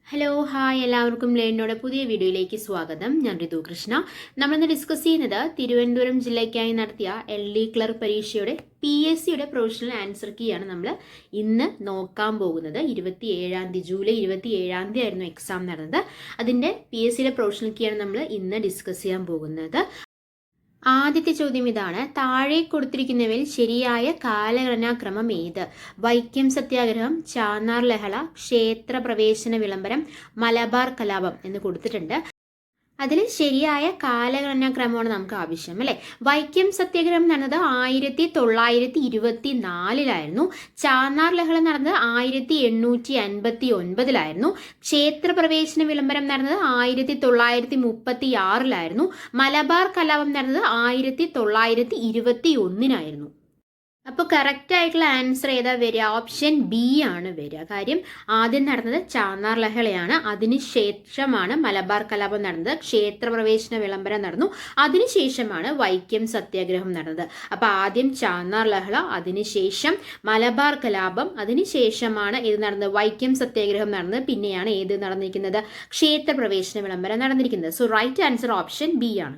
Hello hi എല്ലാവർക്കും ലേണിനോടെ പുതിയ വീഡിയോയിലേക്ക് സ്വാഗതം. ഞാൻ ഋതു കൃഷ്ണ. നമ്മളിന്ന് ഡിസ്കസ് ചെയ്യുന്നത് തിരുവനന്തപുരം ജില്ലയ്ക്കായി നടത്തിയ LD ക്ലർക്ക് പരീക്ഷയുടെ PSCയുടെ പ്രൊവിഷണൽ ആൻസർ കീ ആണ് നമ്മൾ ഇന്ന് നോക്കാൻ പോകുന്നത്. ജൂലൈ 27 ആയിരുന്നു എക്സാം നടന്നത്. അതിൻ്റെ PSCയുടെ പ്രൊവിഷണൽ കീ ആണ് നമ്മൾ ഇന്ന് ഡിസ്കസ് ചെയ്യാൻ പോകുന്നത്. ആദ്യത്തെ ചോദ്യം ഇതാണ്: താഴെ കൊടുത്തിരിക്കുന്നവയിൽ ശരിയായ കാലഗണനാക്രമം ഏത്? വൈക്കം സത്യാഗ്രഹം, ചാന്നാർ ലഹള, ക്ഷേത്ര പ്രവേശന വിളംബരം, മലബാർ കലാപം എന്ന് കൊടുത്തിട്ടുണ്ട്. അതിൽ ശരിയായ കാലഗണനാക്രമമാണ് നമുക്ക് ആവശ്യം അല്ലേ. വൈക്കം സത്യാഗ്രഹം നടന്നത് 1924 ചാന്നാർ ലഹള നടന്നത് 1859 ക്ഷേത്രപ്രവേശന വിളംബരം നടന്നത് 1936 മലബാർ കലാപം നടന്നത് 1921 അപ്പോൾ കറക്റ്റ് ആയിട്ടുള്ള ആൻസർ ഏതാ വരിക? ഓപ്ഷൻ ബി ആണ് വരിക. കാര്യം ആദ്യം നടന്നത് ചാന്നാർ ലഹളയാണ്, അതിനുശേഷമാണ് മലബാർ കലാപം നടന്നത്, ക്ഷേത്രപ്രവേശന വിളംബരം നടന്നു, അതിനുശേഷമാണ് വൈക്കം സത്യാഗ്രഹം നടന്നത്. അപ്പോൾ ആദ്യം ചാന്നാർ ലഹള, അതിനുശേഷം മലബാർ കലാപം, അതിനുശേഷമാണ് ഏത് നടന്നത്? വൈക്കം സത്യാഗ്രഹം നടന്നത്. പിന്നെയാണ് ഏത് നടന്നിരിക്കുന്നത്? ക്ഷേത്രപ്രവേശന വിളംബരം നടന്നിരിക്കുന്നത്. So right answer option B ആണ്.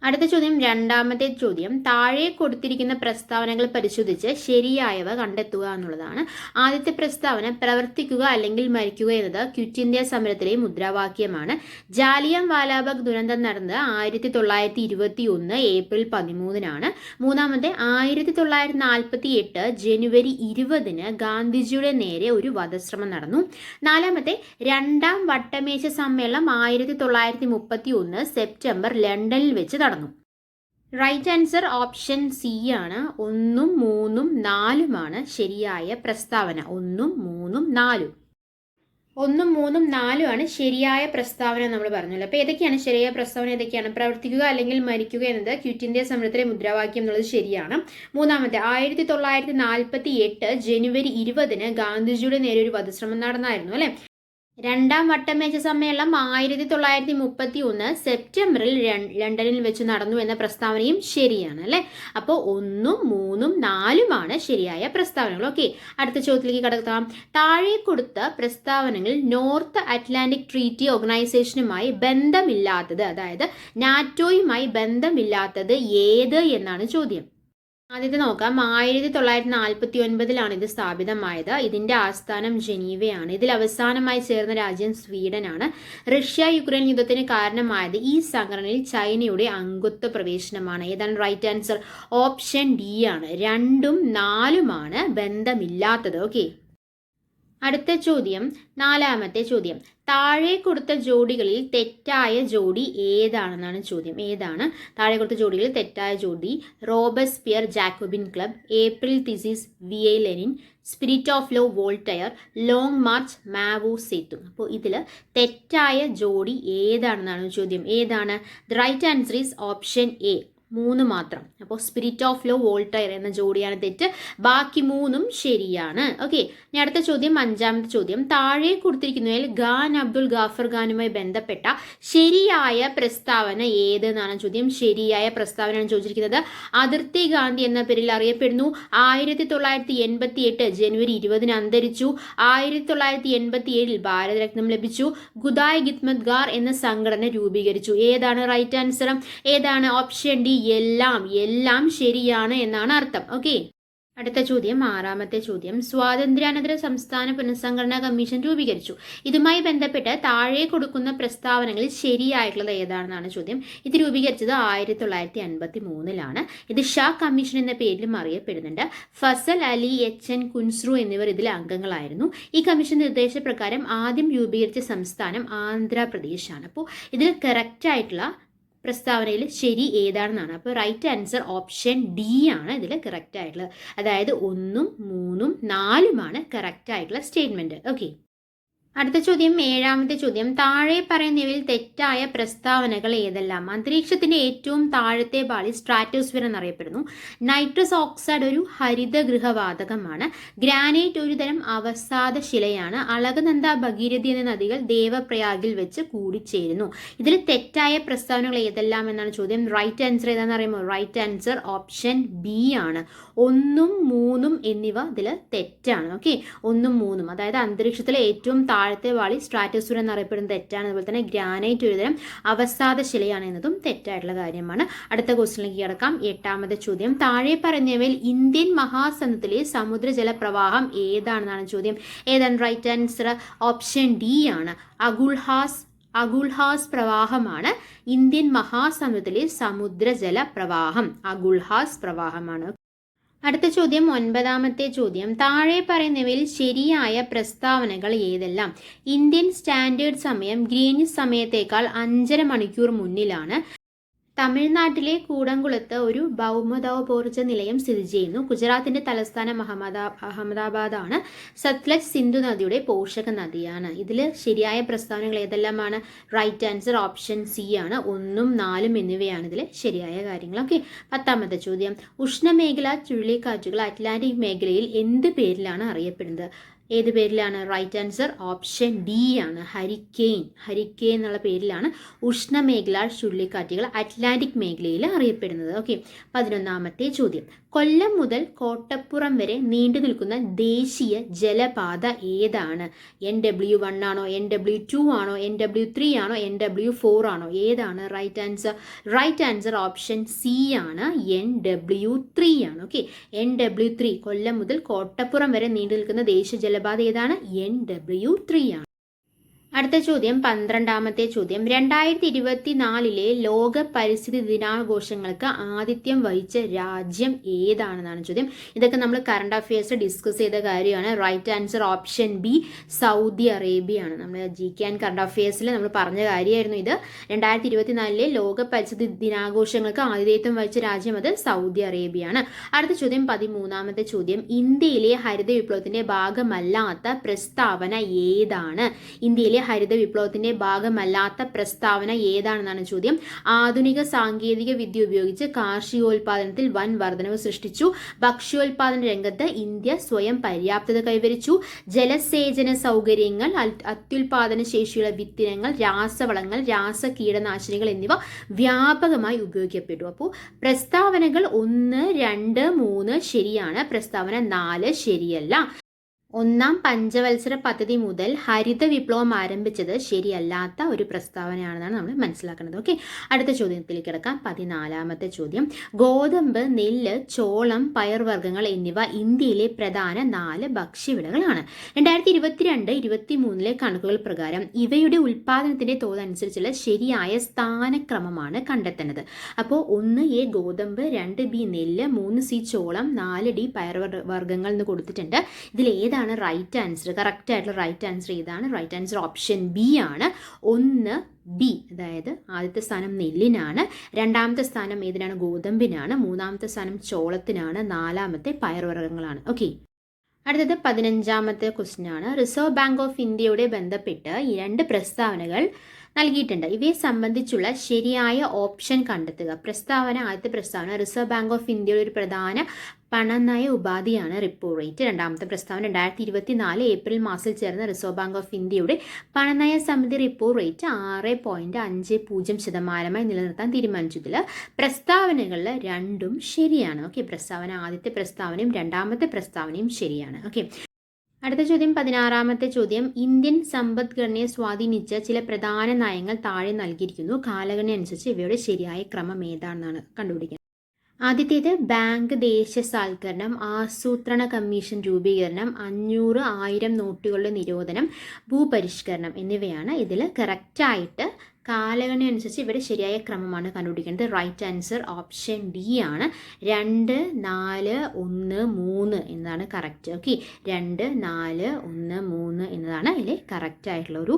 അടുത്ത ചോദ്യം, രണ്ടാമത്തെ ചോദ്യം: താഴെ കൊടുത്തിരിക്കുന്ന പ്രസ്താവനകൾ പരിശോധിച്ച് ശരിയായവ കണ്ടെത്തുക എന്നുള്ളതാണ്. ആദ്യത്തെ പ്രസ്താവന പ്രവർത്തിക്കുക അല്ലെങ്കിൽ മരിക്കുക എന്നത് ക്വിറ്റ് ഇന്ത്യ സമരത്തിലെ മുദ്രാവാക്യമാണ്. ജാലിയൻ വാലാബാഗ് ദുരന്തം നടന്നത് 1921 ഏപ്രിൽ 13 മൂന്നാമത്തെ 1948 ജനുവരി 20 ഗാന്ധിജിയുടെ നേരെ ഒരു വധശ്രമം നടന്നു. നാലാമത്തെ രണ്ടാം വട്ടമേശ സമ്മേളനം 1931 സെപ്റ്റംബർ ലണ്ടനിൽ വെച്ച് നടന്നു. റൈറ്റ് ആൻസർ ഓപ്ഷൻ സി ആണ്. 1, 3, 4 ശരിയായ പ്രസ്താവന. 1, 3, 4 1, 3, 4 ശരിയായ പ്രസ്താവന നമ്മൾ പറഞ്ഞല്ലോ. അപ്പോൾ ഏതൊക്കെയാണ് ശരിയായ പ്രസ്താവന? ഏതൊക്കെയാണ്? പ്രവർത്തിക്കുക അല്ലെങ്കിൽ മരിക്കുക എന്നത് ക്വിറ്റ് ഇന്ത്യ സമരത്തിലെ മുദ്രാവാക്യം എന്നുള്ളത് ശരിയാണ്. മൂന്നാമത്തെ 1948 ജനുവരി 20 ഗാന്ധിജിയുടെ നേരെ ഒരു വധശ്രമം നടന്നായിരുന്നു അല്ലെ. രണ്ടാം വട്ടമേശ സമ്മേളനം 1931 സെപ്റ്റംബറിൽ ലണ്ടനിൽ വെച്ച് നടന്നു എന്ന പ്രസ്താവനയും ശരിയാണ് അല്ലെ. അപ്പോൾ 1, 3, 4 ശരിയായ പ്രസ്താവനകൾ. ഓക്കെ, അടുത്ത ചോദ്യത്തിലേക്ക് കടക്കാം. താഴെ കൊടുത്ത പ്രസ്താവനകൾ നോർത്ത് അറ്റ്ലാന്റിക് ട്രീറ്റി ഓർഗനൈസേഷനുമായി ബന്ധമില്ലാത്തത്, അതായത് നാറ്റോയുമായി ബന്ധമില്ലാത്തത് ഏത് എന്നാണ് ചോദ്യം. ആദ്യത്തെ നോക്കാം. 1949 ഇത് സ്ഥാപിതമായത്. ഇതിന്റെ ആസ്ഥാനം ജനീവയാണ്. ഇതിൽ അവസാനമായി ചേർന്ന രാജ്യം സ്വീഡനാണ്. റഷ്യ യുക്രൈൻ യുദ്ധത്തിന് കാരണമായത് ഈ സംഘടനയിൽ ചൈനയുടെ അംഗത്വ പ്രവേശനമാണ്. ഏതാണ് റൈറ്റ് ആൻസർ? ഓപ്ഷൻ ഡി ആണ്. 2ഉം 4ഉമാണ് ബന്ധമില്ലാത്തത്. ഓക്കെ, അടുത്ത ചോദ്യം, നാലാമത്തെ ചോദ്യം: താഴെ കൊടുത്ത ജോഡികളിൽ തെറ്റായ ജോഡി ഏതാണെന്നാണ് ചോദ്യം. ഏതാണ് താഴെ കൊടുത്ത ജോഡികളിൽ തെറ്റായ ജോഡി? Robespierre Jacobin Club, April theses VI Lenin, Spirit of Law Voltaire, Long March Mao സേതു. അപ്പോൾ ഇതിൽ തെറ്റായ ജോഡി ഏതാണെന്നാണ് ചോദ്യം. ഏതാണ്? The right answer is option A, 3 മാത്രം. അപ്പോൾ സ്പിരിറ്റ് ഓഫ് ലോ വോൾട്ടയർ എന്ന ജോഡിയാണ് തെറ്റ്, ബാക്കി 3ഉം ശരിയാണ്. ഓക്കെ, ഇനി അടുത്ത ചോദ്യം, അഞ്ചാമത്തെ ചോദ്യം: താഴെ കൊടുത്തിരിക്കുന്നതിൽ ഖാൻ അബ്ദുൽ ഗാഫർ ഖാനുമായി ബന്ധപ്പെട്ട ശരിയായ പ്രസ്താവന ഏത് എന്നാണ് ചോദ്യം. ശരിയായ പ്രസ്താവനയാണ് ചോദിച്ചിരിക്കുന്നത്. അതിർത്തി ഗാന്ധി എന്ന പേരിൽ അറിയപ്പെടുന്നു. 1988 ജനുവരി 20 അന്തരിച്ചു. 1987 ഭാരതരത്നം ലഭിച്ചു. ഖുദായ് ഖിദ്മത്ഗാർ എന്ന സംഘടന രൂപീകരിച്ചു. ഏതാണ് റൈറ്റ് ആൻസർ? ഏതാണ്? ഓപ്ഷൻ ഡി, എല്ലാം ശരിയാണ് എന്നാണ് അർത്ഥം. ഓക്കെ, അടുത്ത ചോദ്യം, ആറാമത്തെ ചോദ്യം: സ്വാതന്ത്ര്യാനന്തര സംസ്ഥാന പുനഃസംഘടനാ കമ്മീഷൻ രൂപീകരിച്ചു. ഇതുമായി ബന്ധപ്പെട്ട് താഴെ കൊടുക്കുന്ന പ്രസ്താവനകളിൽ ശരിയായിട്ടുള്ളത് ഏതാണെന്നാണ് ചോദ്യം. ഇത് രൂപീകരിച്ചത് 1953 ഇത് ഷാ കമ്മീഷൻ എന്ന പേരിലും അറിയപ്പെടുന്നുണ്ട്. ഫസൽ അലി, HN കുൻസ്രു എന്നിവർ ഇതിലെ അംഗങ്ങളായിരുന്നു. ഈ കമ്മീഷൻ നിർദ്ദേശപ്രകാരം ആദ്യം രൂപീകരിച്ച സംസ്ഥാനം ആന്ധ്രാപ്രദേശാണ്. അപ്പോൾ ഇതിൽ കറക്റ്റ് ആയിട്ടുള്ള പ്രസ്താവനയിൽ ശരി ഏതാണെന്നാണ്. അപ്പോൾ റൈറ്റ് ആൻസർ ഓപ്ഷൻ ഡി ആണ് ഇതിൽ കറക്റ്റ് ആയിട്ടുള്ളത്. അതായത് 1ഉം 3ഉം 4ഉമാണ് കറക്റ്റ് ആയിട്ടുള്ള സ്റ്റേറ്റ്മെന്റ്. ഓക്കെ, അടുത്ത ചോദ്യം, ഏഴാമത്തെ ചോദ്യം: താഴെ പറയുന്നവയിൽ തെറ്റായ പ്രസ്താവനകൾ ഏതെല്ലാം? അന്തരീക്ഷത്തിന്റെ ഏറ്റവും താഴത്തെ പാളി സ്ട്രാറ്റോസ്ഫിയർ എന്നറിയപ്പെടുന്നു. നൈട്രസ് ഓക്സൈഡ് ഒരു ഹരിതഗൃഹവാതകമാണ്. ഗ്രാനൈറ്റ് ഒരു തരം അവസാദ ശിലയാണ്. അളകനന്ദ, ഭഗീരഥി എന്ന നദികൾ ദേവപ്രയാഗിൽ വെച്ച് കൂടിച്ചേരുന്നു. ഇതിൽ തെറ്റായ പ്രസ്താവനകൾ ഏതെല്ലാം എന്നാണ് ചോദ്യം. റൈറ്റ് ആൻസർ ഏതാണെന്ന് അറിയുമോ? റൈറ്റ് ആൻസർ ഓപ്ഷൻ ബി ആണ്. 1ഉം 3ഉം എന്നിവ ഇതിൽ തെറ്റാണ്. ഓക്കെ, 1ഉം 3ഉം, അതായത് അന്തരീക്ഷത്തിലെ ഏറ്റവും താഴത്തെ വാളി സ്ട്രാറ്റോസ്ഫിയർ എന്നറിയപ്പെടുന്നത് തെറ്റാണ്. അതുപോലെ തന്നെ ഗ്രാനൈറ്റ് ഒരുതരം അവസാദ ശിലയാണ് എന്നതും തെറ്റായിട്ടുള്ള കാര്യമാണ്. അടുത്ത ക്വസ്റ്റ്യനിലേക്ക് കിടക്കാം. 8ാമത്തെ ചോദ്യം. താഴെ പറയുന്നവയിൽ ഇന്ത്യൻ മഹാസമുദ്രത്തിലെ സമുദ്രജല പ്രവാഹം ഏതാണെന്നാണ് ചോദ്യം. ഏതാണ് റൈറ്റ് ആൻസർ? ഓപ്ഷൻ ഡി ആണ്. അഗുൽഹാസ് പ്രവാഹമാണ് ഇന്ത്യൻ മഹാസമുദ്രത്തിലെ സമുദ്രജല പ്രവാഹം. അഗുൽഹാസ് പ്രവാഹമാണ്. അടുത്ത ചോദ്യം 9ാമത്തെ ചോദ്യം. താഴെ പറയുന്നവയിൽ ശരിയായ പ്രസ്താവനകൾ ഏതെല്ലാം? ഇന്ത്യൻ സ്റ്റാൻഡേർഡ് സമയം ഗ്രീനിച്ച് സമയത്തേക്കാൾ 5.5 മണിക്കൂർ മുന്നിലാണ്. തമിഴ്നാട്ടിലെ കൂടംകുളത്ത് ഒരു ഭൗമോപരിച നിലയം സ്ഥിതി ചെയ്യുന്നു. ഗുജറാത്തിന്റെ തലസ്ഥാനം അഹമ്മദാബാദാണ്. സത്ലജ് സിന്ധു നദിയുടെ പോഷക നദിയാണ്. ഇതിൽ ശരിയായ പ്രസ്താവനകൾ ഏതെല്ലാമാണ്? റൈറ്റ് ആൻസർ ഓപ്ഷൻ സി ആണ്. 1, 4 എന്നിവയാണ് ഇതിൽ ശരിയായ കാര്യങ്ങൾ. ഓക്കെ. 10ാമത്തെ ചോദ്യം. ഉഷ്ണമേഖലാ ചുഴലിക്കാറ്റുകൾ അറ്റ്ലാന്റിക് മേഖലയിൽ എന്ത് പേരിലാണ് അറിയപ്പെടുന്നത്? ഏത് പേരിലാണ്? റൈറ്റ് ആൻസർ ഓപ്ഷൻ ഡി ആണ്. ഹരിക്കെയിൻ എന്നുള്ള പേരിലാണ് ഉഷ്ണമേഖലാ ചുഴലിക്കാറ്റുകൾ അറ്റ്ലാന്റിക് മേഖലയിൽ അറിയപ്പെടുന്നത്. ഓക്കെ. 11ാമത്തെ ചോദ്യം. കൊല്ലം മുതൽ കോട്ടപ്പുറം വരെ നീണ്ടു നിൽക്കുന്ന ദേശീയ ജലപാത ഏതാണ്? NW1 ആണോ, NW2 ആണോ, NW3 ആണോ, NW4 ആണോ? ഏതാണ് right answer? Right answer option C ആണ്. NW3 ആണ്. ഓക്കെ. NW3 കൊല്ലം മുതൽ കോട്ടപ്പുറം വരെ നീണ്ടു നിൽക്കുന്ന ദേശീയ ജലപാത ഏതാണ്? NW3 ആണ്. അടുത്ത ചോദ്യം 12ാമത്തെ ചോദ്യം. 2024 ലോക പരിസ്ഥിതി ദിനാഘോഷങ്ങൾക്ക് ആതിഥ്യം വഹിച്ച രാജ്യം ഏതാണെന്നാണ് ചോദ്യം. ഇതൊക്കെ നമ്മൾ കറണ്ട് അഫയേഴ്സ് ഡിസ്കസ് ചെയ്ത കാര്യമാണ്. Right answer option B Saudi Arabia ആണ്. നമ്മൾ GK ആൻഡ് കറണ്ട് അഫയേഴ്സിൽ നമ്മൾ പറഞ്ഞ കാര്യമായിരുന്നു ഇത്. 2024 ലോക പരിസ്ഥിതി ദിനാഘോഷങ്ങൾക്ക് ആതിഥേയത്വം വഹിച്ച രാജ്യം അത് സൗദി അറേബ്യയാണ്. അടുത്ത ചോദ്യം 13ാമത്തെ ചോദ്യം. ഇന്ത്യയിലെ ഹരിത വിപ്ലവത്തിന്റെ ഭാഗമല്ലാത്ത പ്രസ്താവന ഏതാണ്? ഇന്ത്യയിലെ ഹരിത വിപ്ലവത്തിന്റെ ഭാഗമല്ലാത്ത പ്രസ്താവന ഏതാണെന്നാണ് ചോദ്യം. ആധുനിക സാങ്കേതിക വിദ്യ ഉപയോഗിച്ച് കാർഷികോൽപാദനത്തിൽ വൻ വർധനവ് സൃഷ്ടിച്ചു. ഭക്ഷ്യോൽപാദന രംഗത്ത് ഇന്ത്യ സ്വയം പര്യാപ്തത കൈവരിച്ചു. ജലസേചന സൗകര്യങ്ങൾ, അത്യുൽപാദന ശേഷിയുള്ള വിത്തിനങ്ങൾ, രാസവളങ്ങൾ, രാസകീടനാശിനികൾ എന്നിവ വ്യാപകമായി ഉപയോഗിക്കപ്പെട്ടു. അപ്പോൾ പ്രസ്താവനകൾ 1, 2, 3 ശരിയാണ്. പ്രസ്താവന 4 ശരിയല്ല. 1ാം പഞ്ചവത്സര പദ്ധതി മുതൽ ഹരിത വിപ്ലവം ആരംഭിച്ചത് ശരിയല്ലാത്ത ഒരു പ്രസ്താവനയാണെന്നാണ് നമ്മൾ മനസ്സിലാക്കുന്നത്. ഓക്കെ. അടുത്ത ചോദ്യത്തിലേക്ക് കിടക്കാം. 14ാമത്തെ ചോദ്യം. ഗോതമ്പ്, നെല്ല്, ചോളം, പയർവർഗ്ഗങ്ങൾ എന്നിവ ഇന്ത്യയിലെ പ്രധാന 4 ഭക്ഷ്യവിളകളാണ്. 2022-23 കണക്കുകൾ പ്രകാരം ഇവയുടെ ഉൽപാദനത്തിന്റെ തോതനുസരിച്ചുള്ള ശരിയായ സ്ഥാനക്രമമാണ് കണ്ടെത്തുന്നത്. അപ്പോൾ 1A ഗോതമ്പ്, 2B നെല്ല്, 3C ചോളം, 4D പയർവർഗ്ഗങ്ങൾ എന്ന് കൊടുത്തിട്ടുണ്ട്. ഇതിൽ ഏതാണ് റൈറ്റ് ആൻസർ? കറക്റ്റ് ആയിട്ടുള്ള റൈറ്റ് ആൻസർ ഏതാണ്? റൈറ്റ് ആൻസർ ഓപ്ഷൻ ബി ആണ്. 1B. അതായത് ആദ്യത്തെ സ്ഥാനം നെല്ലിനാണ്, 2ാമത്തെ സ്ഥാനം ഏതിനാണ്? ഗോതമ്പിനാണ്, 3ാമത്തെ സ്ഥാനം ചോളത്തിനാണ്, 4ാമത്തെ പയർവർഗ്ഗങ്ങളാണ്. ഓക്കെ. അടുത്തത് 15ാമത്തെ ക്വസ്റ്റ്യൻ ആണ്. റിസർവ് ബാങ്ക് ഓഫ് ഇന്ത്യയോടെ ബന്ധപ്പെട്ട് ഈ 2 പ്രസ്താവനകൾ നൽകിയിട്ടുണ്ട്. ഇവയെ സംബന്ധിച്ചുള്ള ശരിയായ ഓപ്ഷൻ കണ്ടെത്തുക. ആദ്യത്തെ പ്രസ്താവന റിസർവ് ബാങ്ക് ഓഫ് ഇന്ത്യയുടെ ഒരു പ്രധാന പണനയ ഉപാധിയാണ് റിപ്പോ റേറ്റ്. 2ാമത്തെ പ്രസ്താവന 2024 ഏപ്രിൽ മാസത്തിൽ ചേർന്ന റിസർവ് ബാങ്ക് ഓഫ് ഇന്ത്യയുടെ പണനയ സമിതി റിപ്പോ റേറ്റ് 6.50% നിലനിർത്താൻ തീരുമാനിച്ചു. ഇതിൽ പ്രസ്താവനകളിൽ 2ഉം ശരിയാണ്. ഓക്കെ. ആദ്യത്തെ പ്രസ്താവനയും 2ാമത്തെ പ്രസ്താവനയും ശരിയാണ്. ഓക്കെ. അടുത്ത ചോദ്യം 16ാമത്തെ ചോദ്യം. ഇന്ത്യൻ സമ്പദ്ഘടനയെ സ്വാധീനിച്ച ചില പ്രധാന നയങ്ങൾ താഴെ നൽകിയിരിക്കുന്നു. കാലഗണന അനുസരിച്ച് ഇവയുടെ ശരിയായ ക്രമം ഏതാണെന്നാണ് കണ്ടുപിടിക്കുന്നത്. ആദ്യത്തേത് ബാങ്ക് ദേശസാൽക്കരണം, ആസൂത്രണ കമ്മീഷൻ രൂപീകരണം, 500, 1000 നോട്ടുകളുടെ നിരോധനം, ഭൂപരിഷ്കരണം എന്നിവയാണ്. ഇതിൽ കറക്റ്റായിട്ട് കാലഗണന അനുസരിച്ച് ഇവിടെ ശരിയായ ക്രമമാണ് കണ്ടുപിടിക്കേണ്ടത്. റൈറ്റ് ആൻസർ ഓപ്ഷൻ ഡി ആണ്. 2, 4, 1, 3 എന്നതാണ് കറക്റ്റ്. ഓക്കെ. 2, 4, 1, 3 എന്നതാണ് ഇതിൽ കറക്റ്റ് ആയിട്ടുള്ള ഒരു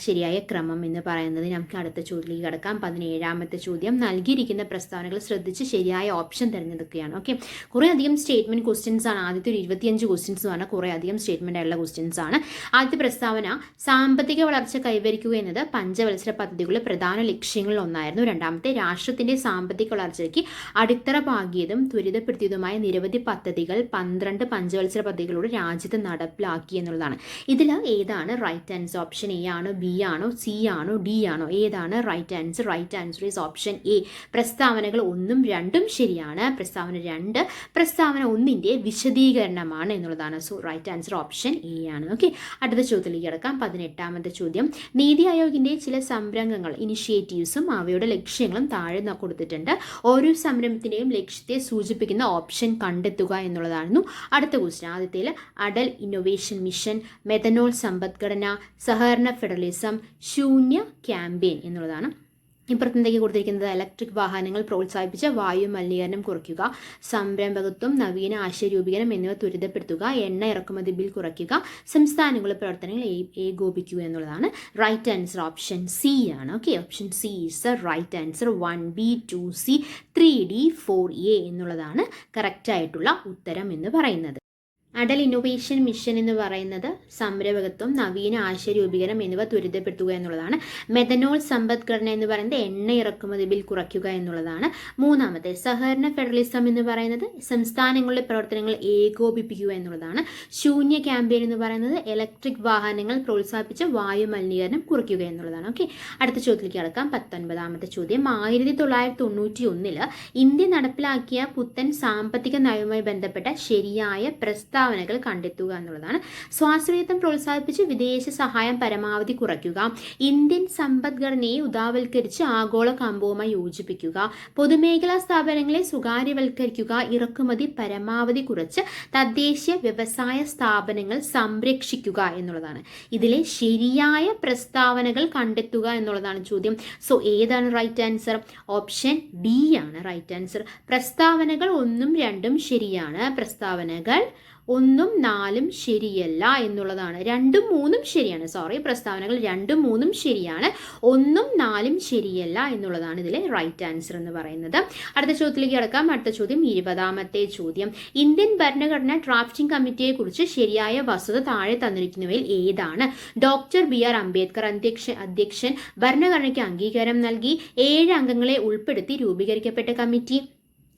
ശരിയായ ക്രമം എന്ന് പറയുന്നത്. നമുക്ക് അടുത്ത ചോദ്യത്തിലേക്ക് കടക്കാം. 17ാമത്തെ ചോദ്യം. നൽകിയിരിക്കുന്ന പ്രസ്താവനകൾ ശ്രദ്ധിച്ച് ശരിയായ ഓപ്ഷൻ തിരഞ്ഞെടുക്കുകയാണ്. ഓക്കെ. കുറേ അധികം സ്റ്റേറ്റ്മെന്റ് ക്വസ്റ്റ്യൻസ് ആണ്. ആദ്യത്തെ ഒരു 25 ക്വസ്റ്റ്യൻസ് ആണ്. കുറേ അധികം സ്റ്റേറ്റ്മെന്റ് ആയിട്ടുള്ള ക്വസ്റ്റ്യൻസ് ആണ്. ആദ്യത്തെ പ്രസ്താവന സാമ്പത്തിക വളർച്ച കൈവരിക്കുക എന്നത് പഞ്ചവത്സര പഞ്ചവത്സര പദ്ധതികളുടെ പ്രധാന ലക്ഷ്യങ്ങളിൽ ഒന്നായിരുന്നു. രണ്ടാമത്തെ, രാഷ്ട്രത്തിന്റെ സാമ്പത്തിക വളർച്ചയ്ക്ക് അടിത്തറ പാകിയതും ത്വരിതപ്പെടുത്തിയതുമായ നിരവധി പദ്ധതികൾ 12 പഞ്ചവത്സര പദ്ധതികളോട് രാജ്യത്ത് നടപ്പിലാക്കി എന്നുള്ളതാണ്. ഇതിൽ ഏതാണ് റൈറ്റ് ആൻസർ? ഓപ്ഷൻ എ ആണോ, ബി ആണോ, സി ആണോ, ഡി ആണോ? ഏതാണ് right answer? Right answer is option A. പ്രസ്താവനകൾ 1ഉം 2ഉം ശരിയാണ്. പ്രസ്താവന 2 പ്രസ്താവന 1ന്റെ വിശദീകരണമാണ് എന്നുള്ളതാണ്. So right answer option A ആണ്. ഓക്കെ, അടുത്ത ചോദ്യത്തിലേക്ക് കിടക്കാം. 18ാമത്തെ ചോദ്യം. നീതി ആയോഗിന്റെ ചില സംരംഭങ്ങൾ, ഇനിഷ്യേറ്റീവ്സും അവയുടെ ലക്ഷ്യങ്ങളും താഴെ കൊടുത്തിട്ടുണ്ട്. ഓരോ സംരംഭത്തിന്റെയും ലക്ഷ്യത്തെ സൂചിപ്പിക്കുന്ന ഓപ്ഷൻ കണ്ടെത്തുക എന്നുള്ളതായിരുന്നു അടുത്ത ക്വസ്റ്റ്യൻ. ആദ്യത്തേൽ അടൽ ഇന്നൊവേഷൻ മിഷൻ, മെഥനോൾ സമ്പദ്ഘടന, സഹകരണ ഫെഡറലിസം, ശൂന്യ ക്യാമ്പയിൻ എന്നുള്ളതാണ്. ഇപ്പുറത്തേക്ക് കൊടുത്തിരിക്കുന്നത് ഇലക്ട്രിക് വാഹനങ്ങൾ പ്രോത്സാഹിപ്പിച്ച വായു മലിനീകരണം കുറയ്ക്കുക, സംരംഭകത്വം, നവീന ആശയ രൂപീകരണം എന്നിവ ത്വരിതപ്പെടുത്തുക, എണ്ണ ഇറക്കുമതി ബിൽ കുറയ്ക്കുക, സംസ്ഥാനങ്ങളുടെ പ്രവർത്തനങ്ങൾ ഏകോപിക്കുക എന്നുള്ളതാണ്. റൈറ്റ് ആൻസർ ഓപ്ഷൻ സി ആണ്. Okay, option C is the right answer. 1B, 2C, 3D, 4A എന്നുള്ളതാണ് കറക്റ്റായിട്ടുള്ള ഉത്തരം എന്ന് പറയുന്നത്. അടൽ ഇന്നൊവേഷൻ മിഷൻ എന്ന് പറയുന്നത് സംരംഭകത്വം, നവീന ആശയ രൂപീകരണം എന്നിവ ത്വരിതപ്പെടുത്തുക എന്നുള്ളതാണ്. മെഥനോൾ സമ്പദ്ഘടന എന്ന് പറയുന്നത് എണ്ണ ഇറക്കുമതി ബിൽ കുറയ്ക്കുക എന്നുള്ളതാണ്. മൂന്നാമത്തെ, സഹകരണ ഫെഡറലിസം എന്ന് പറയുന്നത് സംസ്ഥാനങ്ങളുടെ പ്രവർത്തനങ്ങൾ ഏകോപിപ്പിക്കുക എന്നുള്ളതാണ്. ശൂന്യ ക്യാമ്പയിൻ എന്ന് പറയുന്നത് ഇലക്ട്രിക് വാഹനങ്ങൾ പ്രോത്സാഹിപ്പിച്ച വായു മലിനീകരണം കുറയ്ക്കുക എന്നുള്ളതാണ്. ഓക്കെ, അടുത്ത ചോദ്യത്തിലേക്ക് കടക്കാം. 19ാമത്തെ ചോദ്യം. 1991 ഇന്ത്യ നടപ്പിലാക്കിയ പുത്തൻ സാമ്പത്തിക നയവുമായി ബന്ധപ്പെട്ട ശരിയായ പ്രസ്താവനകൾ കണ്ടെത്തുക എന്നുള്ളതാണ്. സ്വാശ്രയത്വം പ്രോത്സാഹിപ്പിച്ച് വിദേശ സഹായം പരമാവധി കുറയ്ക്കുക, ഇന്ത്യൻ സമ്പദ്ഘടനയെ ഉദാവൽക്കരിച്ച് ആഗോള കമ്പവുമായി യോജിപ്പിക്കുക, പൊതുമേഖലാ സ്ഥാപനങ്ങളെ സ്വകാര്യവൽക്കരിക്കുക, ഇറക്കുമതി പരമാവധി കുറച്ച് തദ്ദേശീയ വ്യവസായ സ്ഥാപനങ്ങൾ സംരക്ഷിക്കുക എന്നുള്ളതാണ്. ഇതിലെ ശരിയായ പ്രസ്താവനകൾ കണ്ടെത്തുക എന്നുള്ളതാണ് ചോദ്യം. സോ ഏതാണ് റൈറ്റ് ആൻസർ? ഓപ്ഷൻ ഡി ആണ് റൈറ്റ് ആൻസർ. പ്രസ്താവനകൾ 1ഉം 2ഉം ശരിയാണ്. പ്രസ്താവനകൾ 1ഉം 4ഉം ശരിയല്ല എന്നുള്ളതാണ്. 2ഉം 3ഉം ശരിയാണ്. പ്രസ്താവനകൾ 2ഉം 3ഉം ശരിയാണ്. 1ഉം 4ഉം ശരിയല്ല എന്നുള്ളതാണ് ഇതിലെ റൈറ്റ് ആൻസർ എന്ന് പറയുന്നത്. അടുത്ത ചോദ്യത്തിലേക്ക് കിടക്കാം. അടുത്ത ചോദ്യം 20ാമത്തെ ചോദ്യം. ഇന്ത്യൻ ഭരണഘടന ഡ്രാഫ്റ്റിംഗ് കമ്മിറ്റിയെ കുറിച്ച് ശരിയായ വസ്തുത താഴെ തന്നിരിക്കുന്നവയിൽ ഏതാണ്? ഡോക്ടർ BR അംബേദ്കർ അധ്യക്ഷൻ ഭരണഘടനയ്ക്ക് അംഗീകാരം നൽകി. 7 അംഗങ്ങളെ ഉൾപ്പെടുത്തി രൂപീകരിക്കപ്പെട്ട കമ്മിറ്റി.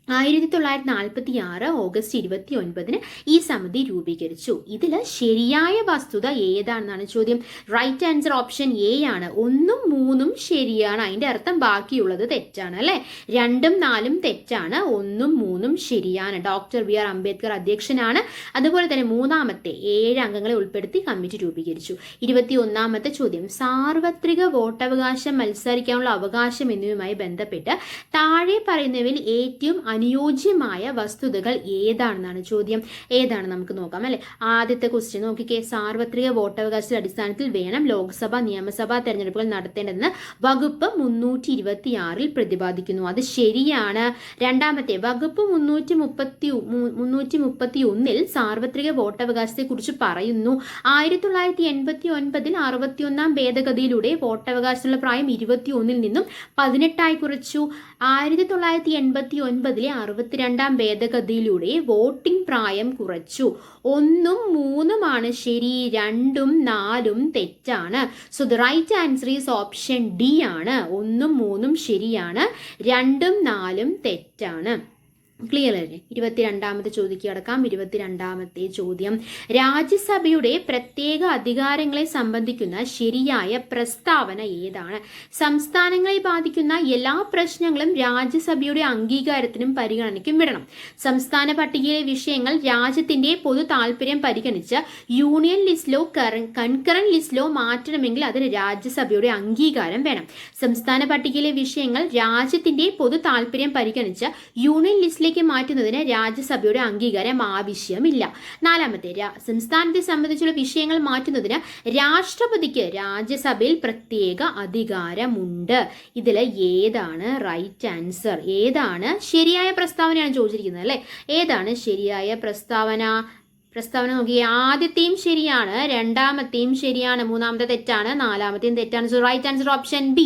1946 ഓഗസ്റ്റ് 29 ഈ സമിതി രൂപീകരിച്ചു. ഇതിൽ ശരിയായ വസ്തുത ഏതാണെന്നാണ് ചോദ്യം. റൈറ്റ് ആൻസർ ഓപ്ഷൻ എ ആണ്. 1ഉം 3ഉം ശരിയാണ്. അതിൻ്റെ അർത്ഥം ബാക്കിയുള്ളത് തെറ്റാണ് അല്ലേ? 2ഉം 4ഉം തെറ്റാണ്. 1ഉം 3ഉം ശരിയാണ്. ഡോക്ടർ BR അംബേദ്കർ അധ്യക്ഷനാണ്. അതുപോലെ തന്നെ മൂന്നാമത്തെ 7 അംഗങ്ങളെ ഉൾപ്പെടുത്തി കമ്മിറ്റി രൂപീകരിച്ചു. 21ാമത്തെ ചോദ്യം. സാർവത്രിക വോട്ടവകാശം, മത്സരിക്കാനുള്ള അവകാശം എന്നിവയുമായി ബന്ധപ്പെട്ട് താഴെ പറയുന്നവയിൽ ഏറ്റവും അനുയോജ്യമായ വസ്തുതകൾ ഏതാണെന്നാണ് ചോദ്യം. ഏതാണ് നമുക്ക് നോക്കാം അല്ലെ. ആദ്യത്തെ ക്വസ്റ്റ്യൻ നോക്കിക്കേ. സാർവത്രിക വോട്ടവകാശത്തിന്റെ അടിസ്ഥാനത്തിൽ വേണം ലോക്സഭ നിയമസഭാ തെരഞ്ഞെടുപ്പുകൾ നടത്തേണ്ടതെന്ന് വകുപ്പ് 326 പ്രതിപാദിക്കുന്നു. അത് ശരിയാണ്. രണ്ടാമത്തെ, വകുപ്പ് 331 സാർവത്രിക വോട്ടവകാശത്തെ കുറിച്ച് പറയുന്നു. 1989 61ാം ഭേദഗതിയിലൂടെ വോട്ടവകാശത്തിനുള്ള പ്രായം 21 നിന്നും 18 കുറച്ചു. 1989 62ാം ഭേദഗതിയിലൂടെ വോട്ടിംഗ് പ്രായം കുറച്ചു. 1ഉം 3ഉമാണ് ശരി, 2ഉം 4ഉം തെറ്റാണ്. So the right answer is option D ആണ്. 1ഉം 3ഉം ശരിയാണ്, 2ഉം 4ഉം തെറ്റാണ്. ക്ലിയർ അല്ലേ? 22ാമത്തെ ചോദ്യക്ക് കടക്കാം. 22ാമത്തെ ചോദ്യം. രാജ്യസഭയുടെ പ്രത്യേക അധികാരങ്ങളെ സംബന്ധിക്കുന്ന ശരിയായ പ്രസ്താവന ഏതാണ്? സംസ്ഥാനങ്ങളെ ബാധിക്കുന്ന എല്ലാ പ്രശ്നങ്ങളും രാജ്യസഭയുടെ അംഗീകാരത്തിനും പരിഗണനയ്ക്കും വിടണം. സംസ്ഥാന പട്ടികയിലെ വിഷയങ്ങൾ രാജ്യത്തിന്റെ പൊതു താല്പര്യം പരിഗണിച്ച് യൂണിയൻ ലിസ്റ്റിലോ കൺകറന്റ് ലിസ്റ്റിലോ മാറ്റണമെങ്കിൽ അതിന് രാജ്യസഭയുടെ അംഗീകാരം വേണം. സംസ്ഥാന പട്ടികയിലെ വിഷയങ്ങൾ രാജ്യത്തിന്റെ പൊതു താല്പര്യം പരിഗണിച്ച് യൂണിയൻ ലിസ്റ്റിലെ മാറ്റുന്നതിന് രാജ്യസഭയുടെ അംഗീകാരം ആവശ്യമില്ല. 4ാമത്തെ, സംസ്ഥാനത്തെ സംബന്ധിച്ചുള്ള വിഷയങ്ങൾ മാറ്റുന്നതിന് രാഷ്ട്രപതിക്ക് രാജ്യസഭയിൽ പ്രത്യേക അധികാരമുണ്ട്. ഇതിൽ ഏതാണ് റൈറ്റ് ആൻസർ? ഏതാണ് ശരിയായ പ്രസ്താവനയാണ് ചോദിച്ചിരിക്കുന്നത് അല്ലേ? ഏതാണ് ശരിയായ പ്രസ്താവന നോക്കിയേ. ആദ്യത്തെയും ശരിയാണ്, രണ്ടാമത്തെയും ശരിയാണ്, മൂന്നാമത്തെ തെറ്റാണ്, നാലാമത്തെയും തെറ്റാണ്. So right answer option B.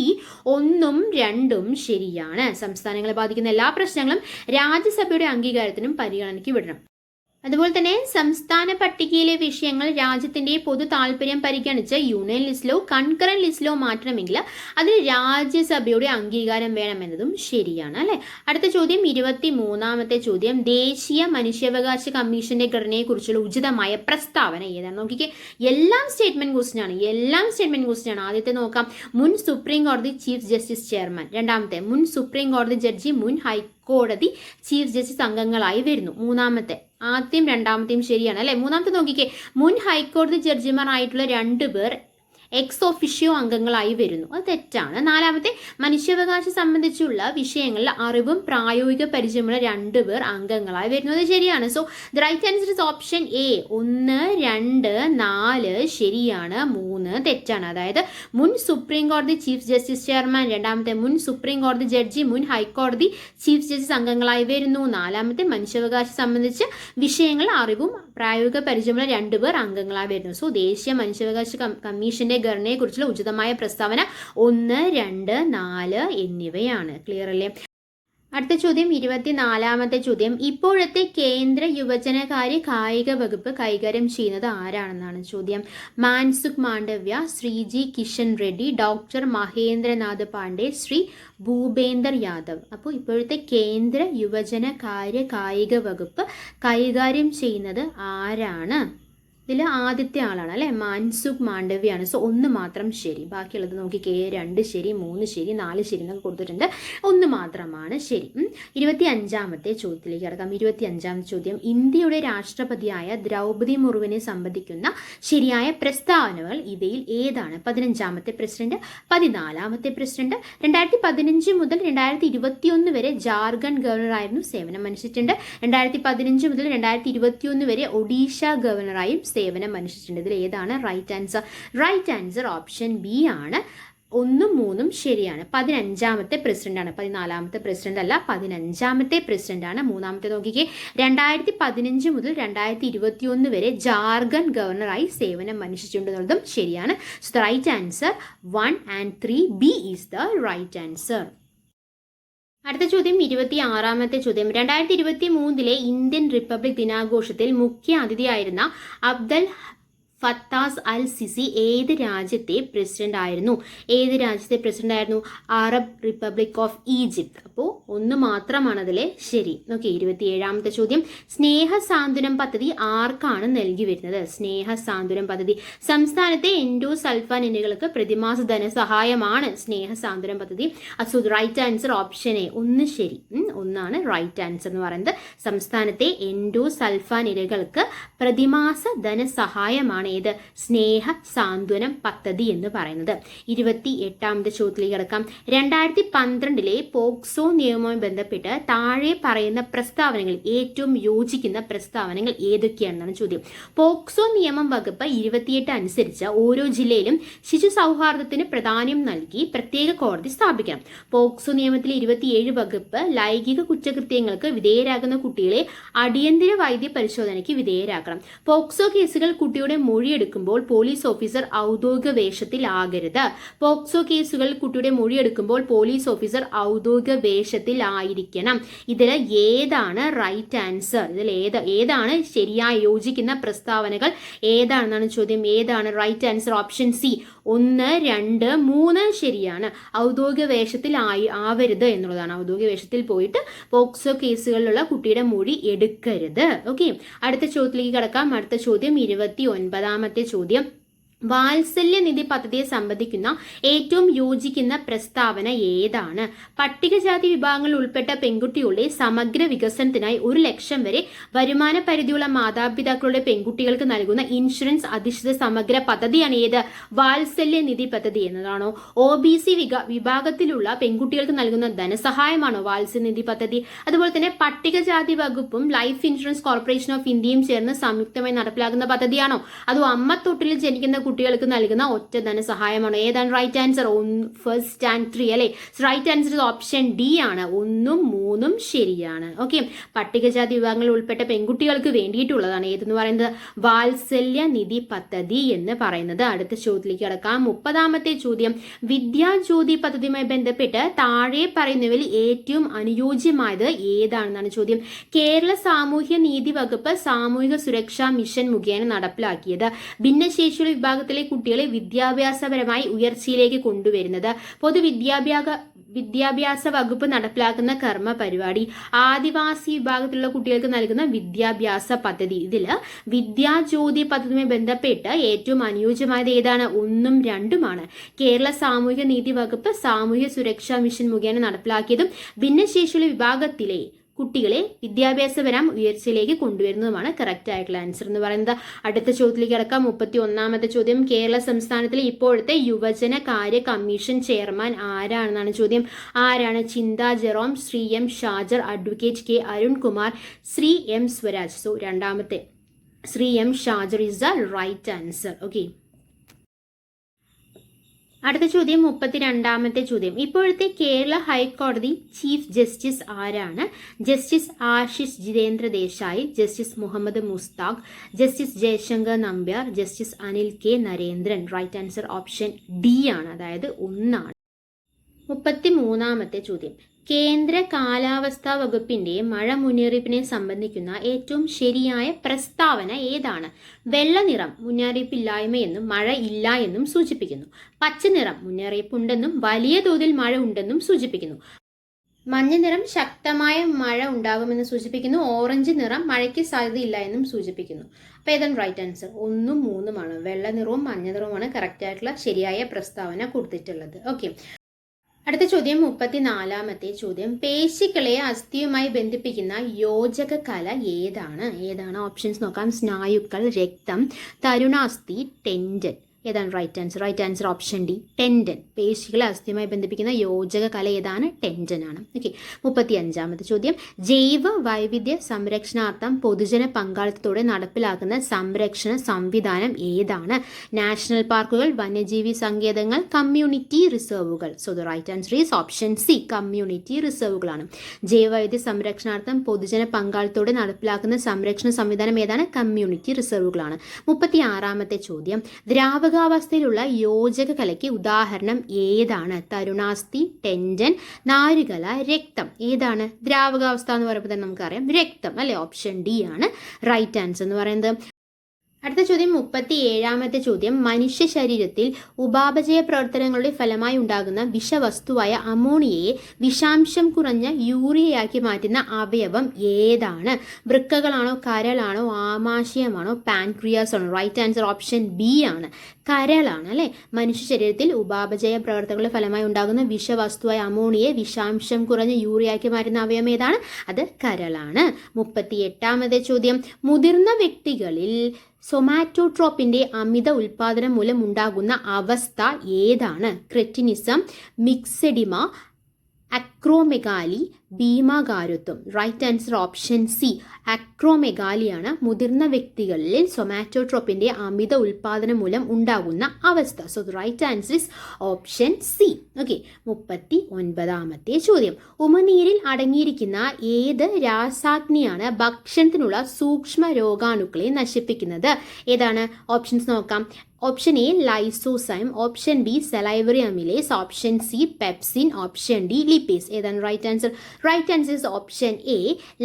1ഉം 2ഉം ശരിയാണ്. സംസ്ഥാനങ്ങളെ ബാധിക്കുന്ന എല്ലാ പ്രശ്നങ്ങളും രാജ്യസഭയുടെ അംഗീകാരത്തിനും പരിഗണനയ്ക്ക് വിടണം. അതുപോലെ തന്നെ സംസ്ഥാന പട്ടികയിലെ വിഷയങ്ങൾ രാജ്യത്തിന്റെ പൊതു താല്പര്യം പരിഗണിച്ച് യൂണിയൻ ലിസ്റ്റിലോ കൺകറന്റ് ലിസ്റ്റിലോ മാറ്റണമെങ്കിൽ അതിന് രാജ്യസഭയുടെ അംഗീകാരം വേണമെന്നതും ശരിയാണ് അല്ലെ. അടുത്ത ചോദ്യം 23ാമത്തെ ചോദ്യം, ദേശീയ മനുഷ്യാവകാശ കമ്മീഷന്റെ ഘടനയെക്കുറിച്ചുള്ള ഉചിതമായ പ്രസ്താവന ഏതാണ്? നോക്കിക്കേ, എല്ലാം സ്റ്റേറ്റ്മെന്റ് ക്വസ്റ്റ്യൻ ആണ്. ആദ്യത്തെ നോക്കാം, മുൻ സുപ്രീം കോടതി ചീഫ് ജസ്റ്റിസ് ചെയർമാൻ. രണ്ടാമത്തെ, മുൻ സുപ്രീം കോടതി ജഡ്ജി മുൻ ഹൈക്കോടതി ചീഫ് ജസ്റ്റിസ് അംഗങ്ങളായി വരുന്നു. മൂന്നാമത്തെ, ആദ്യം രണ്ടാമത്തെയും ശരിയാണ് അല്ലെ. മൂന്നാമത്തെ നോക്കിക്കേ, മുൻ ഹൈക്കോടതി ജഡ്ജിമാർ ആയിട്ടുള്ള 2 പേർ എക്സ് ഒഫിഷ്യോ അംഗങ്ങളായി വരുന്നു. അത് തെറ്റാണ്. നാലാമത്തെ, മനുഷ്യാവകാശം സംബന്ധിച്ചുള്ള വിഷയങ്ങളിൽ അറിവും പ്രായോഗിക പരിചയമുള്ള 2 പേർ അംഗങ്ങളായി വരുന്നു. അത് ശരിയാണ്. So the right answer is option A. 1, 2, 4 ശരിയാണ്, 3 തെറ്റാണ്. അതായത് മുൻ സുപ്രീം കോടതി ചീഫ് ജസ്റ്റിസ് ചെയർമാൻ, രണ്ടാമത്തെ മുൻ സുപ്രീം കോടതി ജഡ്ജി മുൻ ഹൈക്കോടതി ചീഫ് ജസ്റ്റിസ് അംഗങ്ങളായി വരുന്നു. നാലാമത്തെ, മനുഷ്യാവകാശം സംബന്ധിച്ച് വിഷയങ്ങളിൽ അറിവും പ്രായോഗിക പരിചയമുള്ള 2 പേർ അംഗങ്ങളായി വരുന്നു. സോ ദേശീയ മനുഷ്യാവകാശ കമ്മീഷന്റെ ഘടനയെക്കുറിച്ചുള്ള ഉചിതമായ പ്രസ്താവന 1, 2, 4 എന്നിവയാണ്. ക്ലിയർ അല്ലേ? അടുത്ത ചോദ്യം 24ാമത്തെ ചോദ്യം, ഇപ്പോഴത്തെ കേന്ദ്ര യുവജനകാര്യ കായിക വകുപ്പ് കൈകാര്യം ചെയ്യുന്നത് ആരാണെന്നാണ് ചോദ്യം. മാൻസുഖ് മാണ്ഡവ്യ, ശ്രീജി കിഷൻ റെഡ്ഡി, ഡോക്ടർ മഹേന്ദ്രനാഥ് പാണ്ഡെ, ശ്രീ ഭൂപേന്ദർ യാദവ്. അപ്പോൾ ഇപ്പോഴത്തെ കേന്ദ്ര യുവജനകാര്യ കായിക വകുപ്പ് കൈകാര്യം ചെയ്യുന്നത് ആരാണ്? ഇതിൽ ആദ്യത്തെ ആളാണ് അല്ലെ, മാൻസുഖ് മാണ്ഡവ്യാണ്. സോ 1 മാത്രം ശരി. ബാക്കിയുള്ളത് നോക്കിക്കേ, 2 ശരി, 3 ശരി, 4 ശരി എന്നൊക്കെ കൊടുത്തിട്ടുണ്ട്. 1 മാത്രമാണ് ശരി. 25ാമത്തെ ചോദ്യത്തിലേക്ക് കിടക്കാം. 25ാമത്തെ ചോദ്യം, ഇന്ത്യയുടെ രാഷ്ട്രപതിയായ ദ്രൗപദി മുർമുവിനെ സംബന്ധിക്കുന്ന ശരിയായ പ്രസ്താവനകൾ ഇവയിൽ ഏതാണ്? 15ാമത്തെ പ്രസിഡന്റ്, 14ാമത്തെ പ്രസിഡന്റ്, 2015 മുതൽ 2021 വരെ ജാർഖണ്ഡ് ഗവർണറായിരുന്നു സേവനം അനുഷ്ഠിച്ചിട്ടുണ്ട്. 2015 മുതൽ 2021 വരെ ഒഡീഷ ഗവർണറായും സേവനം അനുഷ്ഠിച്ചിട്ടുണ്ട്. ഇതിൽ ഏതാണ് right answer? Right answer option B ആണ്. 1ഉം 3ഉം ശരിയാണ്. 15ാമത്തെ പ്രസിഡന്റാണ്, 14ാമത്തെ പ്രസിഡന്റ് അല്ല, 15ാമത്തെ പ്രസിഡന്റ് ആണ്. മൂന്നാമത്തെ നോക്കിക്കേ, 2015 മുതൽ 2021 വരെ ജാർഖണ്ഡ് ഗവർണറായി സേവനം അനുഷ്ഠിച്ചിട്ടുണ്ടെന്നുള്ളതും ശരിയാണ്. So the right answer 1 and 3, B is the right answer. അടുത്ത ചോദ്യം 26ാമത്തെ ചോദ്യം, 2023 ഇന്ത്യൻ റിപ്പബ്ലിക് ദിനാഘോഷത്തിൽ മുഖ്യ അതിഥിയായിരുന്ന അബ്ദൽ ഫത്താസ് അൽ സിസി ഏത് രാജ്യത്തെ പ്രസിഡന്റ് ആയിരുന്നു? Arab republic of Egypt. അപ്പോൾ 1 മാത്രമാണ് അതിലെ ശരി. നോക്കി, 27ാമത്തെ ചോദ്യം, സ്നേഹ സാന്ത്വനം പദ്ധതി ആർക്കാണ് നൽകി വരുന്നത്? സ്നേഹ സാന്ത്വനം പദ്ധതി സംസ്ഥാനത്തെ എൻഡോസൾഫാൻ ഇനങ്ങൾക്ക് പ്രതിമാസ ധനസഹായമാണ് സ്നേഹ സാന്ത്വനം പദ്ധതി. So right answer option A. 1 ശരി, 1ആണ് റൈറ്റ് ആൻസർ എന്ന് പറയുന്നത്. സംസ്ഥാനത്തെ എൻഡോസൾഫാൻ ഇനകൾക്ക് പ്രതിമാസ ധനസഹായമാണ് ഏത്? സ്നേഹ സാന്ത്വനം പദ്ധതി എന്ന് പറയുന്നത്. 28ാമത്തെ ചോദ്യത്തിലേക്ക് കിടക്കാം. 2012 പോക്സോ നിയമവുമായി ബന്ധപ്പെട്ട് താഴെ പറയുന്ന പ്രസ്താവനകൾ ഏറ്റവും യോജിക്കുന്ന പ്രസ്താവനകൾ ഏതൊക്കെയാണെന്നാണ് ചോദ്യം. പോക്സോ നിയമം വകുപ്പ് 28 അനുസരിച്ച് ഓരോ ജില്ലയിലും ശിശു സൗഹാർദ്ദത്തിന് പ്രാധാന്യം നൽകി പ്രത്യേക കോടതി സ്ഥാപിക്കണം. പോക്സോ നിയമത്തിലെ 27 വകുപ്പ് ലൈംഗിക കുറ്റകൃത്യങ്ങൾക്ക് വിധേയരാകുന്ന കുട്ടികളെ അടിയന്തര വൈദ്യ പരിശോധനയ്ക്ക് വിധേയരാക്കണം. പോക്സോ കേസുകൾ കുട്ടിയുടെ മൊഴിയെടുക്കുമ്പോൾ പോലീസ് ഓഫീസർ ഔദ്യോഗിക വേഷത്തിലാകരുത്. പോക്സോ കേസുകൾ കുട്ടിയുടെ മൊഴിയെടുക്കുമ്പോൾ പോലീസ് ഓഫീസർ ഔദ്യോഗിക വേഷത്തിലായിരിക്കണം. ഇതിൽ ഏതാണ് റൈറ്റ് ആൻസർ? ഏതാണ് ശരിയായി യോജിക്കുന്ന പ്രസ്താവനകൾ ഏതാണെന്നാണ് ചോദ്യം. ഏതാണ് റൈറ്റ് ആൻസർ? Option C. 1, 2, 3 ശരിയാണ്. ഔദ്യോഗിക വേഷത്തിൽ ആവരുത് എന്നുള്ളതാണ്. ഔദ്യോഗിക വേഷത്തിൽ പോയിട്ട് പോക്സോ കേസുകളിലുള്ള കുട്ടിയുടെ മൊഴി എടുക്കരുത്. ഓക്കെ, അടുത്ത ചോദ്യത്തിലേക്ക് കടക്കാം. അടുത്ത ചോദ്യം 29ാമത്തെ ചോദ്യം, വാത്സല്യനിധി പദ്ധതിയെ സംബന്ധിക്കുന്ന ഏറ്റവും യോജിക്കുന്ന പ്രസ്താവന ഏതാണ്? പട്ടികജാതി വിഭാഗങ്ങളിൽ ഉൾപ്പെട്ട പെൺകുട്ടികളുടെ സമഗ്ര വികസനത്തിനായി 1 ലക്ഷം വരെ വരുമാന പരിധിയുള്ള മാതാപിതാക്കളുടെ പെൺകുട്ടികൾക്ക് നൽകുന്ന ഇൻഷുറൻസ് അധിഷ്ഠിത സമഗ്ര പദ്ധതിയാണ് ഏത്? വാത്സല്യനിധി പദ്ധതി എന്നതാണോ? OBC വിഭാഗത്തിലുള്ള പെൺകുട്ടികൾക്ക് നൽകുന്ന ധനസഹായമാണോ വാത്സല്യനിധി പദ്ധതി? അതുപോലെ തന്നെ പട്ടികജാതി വകുപ്പും ലൈഫ് ഇൻഷുറൻസ് കോർപ്പറേഷൻ ഓഫ് ഇന്ത്യയും ചേർന്ന് സംയുക്തമായി നടപ്പിലാക്കുന്ന പദ്ധതിയാണോ? അതോ അമ്മത്തൊട്ടിൽ ജനിക്കുന്ന കുട്ടികൾക്ക് നൽകുന്ന ഒറ്റ ധനസഹായമാണ്. ഏതാണ് റൈറ്റ് ആൻസർ? ഫസ്റ്റ് ആൻഡ് 3 അല്ലെ. റൈറ്റ് ആൻസർ ഓപ്ഷൻ ഡി ആണ്. 1ഉം 3ഉം ശരിയാണ്. ഓക്കെ, പട്ടികജാതി വിഭാഗങ്ങളിൽ ഉൾപ്പെട്ട പെൺകുട്ടികൾക്ക് വേണ്ടിയിട്ടുള്ളതാണ് ഏതെന്ന് പറയുന്നത് വാത്സല്യ നിധി പദ്ധതി എന്ന് പറയുന്നത്. അടുത്ത ചോദ്യത്തിലേക്ക് കടക്കാം. 30ാമത്തെ ചോദ്യം, വിദ്യാജ്യോതി പദ്ധതിയുമായി ബന്ധപ്പെട്ട് താഴെ പറയുന്നവയിൽ ഏറ്റവും അനുയോജ്യമായത് ഏതാണെന്നാണ് ചോദ്യം. കേരള സാമൂഹ്യ നീതി വകുപ്പ് സാമൂഹിക സുരക്ഷാ മിഷൻ മുഖേന നടപ്പിലാക്കിയത്. ഭിന്നശേഷിയുള്ള വിഭാഗത്തിലെ കുട്ടികളെ വിദ്യാഭ്യാസപരമായി ഉയർച്ചയിലേക്ക് കൊണ്ടുവരുന്നത്. വിദ്യാഭ്യാസ വകുപ്പ് നടപ്പിലാക്കുന്ന കർമ്മ പരിപാടി. ആദിവാസി വിഭാഗത്തിലുള്ള കുട്ടികൾക്ക് നൽകുന്ന വിദ്യാഭ്യാസ പദ്ധതി. ഇതിൽ വിദ്യാജ്യോതി പദ്ധതിയുമായി ബന്ധപ്പെട്ട് ഏറ്റവും അനുയോജ്യമായത് ഏതാണ്? 1ഉം 2ഉമാണ്. കേരള സാമൂഹിക നീതി വകുപ്പ് സാമൂഹ്യ സുരക്ഷാ മിഷൻ മുഖേന നടപ്പിലാക്കിയതും ഭിന്നശേഷിയുള്ള വിഭാഗത്തിലെ കുട്ടികളെ വിദ്യാഭ്യാസപരം ഉയർച്ചയിലേക്ക് കൊണ്ടുവരുന്നതുമാണ് കറക്റ്റ് ആയിട്ടുള്ള ആൻസർ എന്ന് പറയുന്നത്. അടുത്ത ചോദ്യത്തിലേക്ക് കിടക്കാം. 31ാമത്തെ ചോദ്യം, കേരള സംസ്ഥാനത്തിലെ ഇപ്പോഴത്തെ യുവജന കാര്യ കമ്മീഷൻ ചെയർമാൻ ആരാണെന്നാണ് ചോദ്യം. ആരാണ്? Chintha Jerome, Shri M Shajar, advocate K Arunkumar, Shri M Swaraj. So രണ്ടാമത്തെ Shri M Shajar is the right answer. Okay, അടുത്ത ചോദ്യം 32ാമത്തെ ചോദ്യം, ഇപ്പോഴത്തെ കേരള ഹൈക്കോടതി ചീഫ് ജസ്റ്റിസ് ആരാണ്? Justice Ashish Jitendra Desai, justice Muhammad Musthaq, justice Jayashankar Nambiar, justice Anil K Narendran. Right answer option D ആണ്, അതായത് 1ആണ്. 33ാമത്തെ ചോദ്യം, കേന്ദ്ര കാലാവസ്ഥാ വകുപ്പിന്റെ മഴ മുന്നറിയിപ്പിനെ സംബന്ധിക്കുന്ന ഏറ്റവും ശരിയായ പ്രസ്താവന ഏതാണ്? വെള്ളനിറം മുന്നറിയിപ്പില്ലായ്മയെന്നും മഴ ഇല്ല എന്നും സൂചിപ്പിക്കുന്നു. പച്ചനിറം മുന്നറിയിപ്പുണ്ടെന്നും വലിയ തോതിൽ മഴ ഉണ്ടെന്നും സൂചിപ്പിക്കുന്നു. മഞ്ഞ നിറം ശക്തമായ മഴ ഉണ്ടാകുമെന്ന് സൂചിപ്പിക്കുന്നു. ഓറഞ്ച് നിറം മഴയ്ക്ക് സാധ്യതയില്ല എന്നും സൂചിപ്പിക്കുന്നു. അപ്പോൾ ഏതാണ് റൈറ്റ് ആൻസർ? 1ഉം 3ഉമാണ്. വെള്ള നിറവും മഞ്ഞ നിറവുമാണ് കറക്റ്റ് ആയിട്ടുള്ള ശരിയായ പ്രസ്താവന കൊടുത്തിട്ടുള്ളത്. ഓക്കെ, അടുത്ത ചോദ്യം 34ാമത്തെ ചോദ്യം, പേശികളെ അസ്ഥിയുമായി ബന്ധിപ്പിക്കുന്ന യോജക കല ഏതാണ്? ഓപ്ഷൻസ് നോക്കാം. സ്നായുക്കൾ, രക്തം, തരുണാസ്ഥി, ടെൻഡൻ. ഏതാണ് right answer? Right answer option D, tendon. പേശികളെ അസ്ഥിയുമായി ബന്ധിപ്പിക്കുന്ന യോജക കല ഏതാണ്? ടെൻഡൻ ആണ്. ഓക്കെ, 35ാമത്തെ ചോദ്യം, ജൈവ വൈവിധ്യ സംരക്ഷണാർത്ഥം പൊതുജന പങ്കാളിത്തത്തോടെ നടപ്പിലാക്കുന്ന സംരക്ഷണ സംവിധാനം ഏതാണ്? നാഷണൽ പാർക്കുകൾ, വന്യജീവി സങ്കേതങ്ങൾ, കമ്മ്യൂണിറ്റി റിസർവുകൾ. So the right answer is option C, community റിസർവുകളാണ്. ജൈവ വൈവിധ്യ സംരക്ഷണാർത്ഥം പൊതുജന പങ്കാളിത്തത്തോടെ നടപ്പിലാക്കുന്ന സംരക്ഷണ സംവിധാനം ഏതാണ്? കമ്മ്യൂണിറ്റി റിസർവുകളാണ്. 36ാമത്തെ ചോദ്യം, ദ്രാവകാവസ്ഥയിലുള്ള യോജക കലയ്ക്ക് ഉദാഹരണം ഏതാണ്? തരുണാസ്ഥി, ടെൻഡൻ, നാരുകല, രക്തം. ഏതാണ് ദ്രാവകാവസ്ഥ എന്ന് പറയുമ്പോൾ തന്നെ നമുക്കറിയാം രക്തം അല്ലെ. ഓപ്ഷൻ ഡി ആണ് റൈറ്റ് ആൻസർ എന്ന് പറയുന്നത്. അടുത്ത ചോദ്യം 37ാമത്തെ ചോദ്യം, മനുഷ്യ ശരീരത്തിൽ ഉപാപചയ പ്രവർത്തനങ്ങളുടെ ഫലമായി ഉണ്ടാകുന്ന വിഷവസ്തുവായ അമോണിയയെ വിഷാംശം കുറഞ്ഞ യൂറിയയാക്കി മാറ്റുന്ന അവയവം ഏതാണ്? വൃക്കകളാണോ, കരളാണോ, ആമാശയമാണോ, പാൻക്രിയാസ് ആണോ? റൈറ്റ് ആൻസർ ഓപ്ഷൻ ബി ആണ്, കരളാണ് അല്ലെ. മനുഷ്യ ശരീരത്തിൽ ഉപാപചയ പ്രവർത്തനങ്ങളുടെ ഫലമായി ഉണ്ടാകുന്ന വിഷവസ്തുവായ അമോണിയയെ വിഷാംശം കുറഞ്ഞ യൂറിയയാക്കി മാറ്റുന്ന അവയവം ഏതാണ്? അത് കരളാണ്. 38ാമത്തെ ചോദ്യം, മുതിർന്ന വ്യക്തികളിൽ സൊമാറ്റോട്രോപ്പിന്റെ അമിത ഉൽപാദനം മൂലം ഉണ്ടാകുന്ന അവസ്ഥ ഏതാണ്? ക്രെറ്റിനിസം, മിക്സെഡിമ, അക്രോമെഗാലി, ഭീമാകാരത്വം. റൈറ്റ് ആൻസർ ഓപ്ഷൻ സി, അക്രോമെഗാലിയാണ് മുതിർന്ന വ്യക്തികളിൽ സൊമാറ്റോട്രോപ്പിന്റെ അമിത ഉൽപാദനം മൂലം ഉണ്ടാകുന്ന അവസ്ഥ. So right answer is option C. Okay, 39ാമത്തെ ചോദ്യം, ഉമിനീരിൽ അടങ്ങിയിരിക്കുന്ന ഏത് രാസാഗ്നിയാണ് ഭക്ഷണത്തിനുള്ള സൂക്ഷ്മ രോഗാണുക്കളെ നശിപ്പിക്കുന്നത്? ഏതാണ്? ഓപ്ഷൻസ് നോക്കാം. Option A lysozyme, option B salivary amylase, option C pepsin, option D lipase. ഏതാണ് right answer? Right answer is option A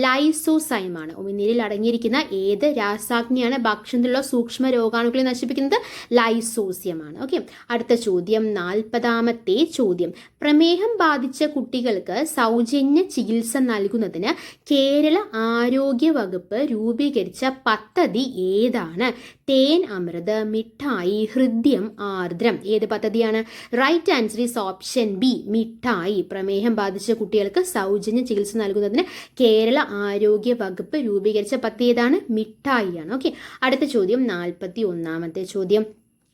lysozyme ആണ്. ഉമിനീരിൽ അടങ്ങിയിരിക്കുന്ന ഏത് രാസാഗ്നിയാണ് ഭക്ഷണത്തിലുള്ള സൂക്ഷ്മ രോഗാണുക്കളെ നശിപ്പിക്കുന്നത്? ലൈസോസിയമാണ്. ഓക്കെ, അടുത്ത ചോദ്യം 40ാമത്തെ ചോദ്യം, പ്രമേഹം ബാധിച്ച കുട്ടികൾക്ക് സൗജന്യ ചികിത്സ നൽകുന്നതിന് കേരള ആരോഗ്യ വകുപ്പ് രൂപീകരിച്ച പദ്ധതി ഏതാണ്? തേൻ അമൃത്, മിഠായി, ഹൃദ്യം, ആർദ്രം. ഏത് പദ്ധതിയാണ്? Right answer is option B, Mittayi. പ്രമേഹം ബാധിച്ച കുട്ടികൾക്ക് സൗജന്യ ചികിത്സ നൽകുന്നതിന് കേരള ആരോഗ്യ വകുപ്പ് രൂപീകരിച്ച പദ്ധതി ഏതാണ്? മിഠായിയാണ്. ഓക്കെ, അടുത്ത ചോദ്യം 41ാമത്തെ ചോദ്യം,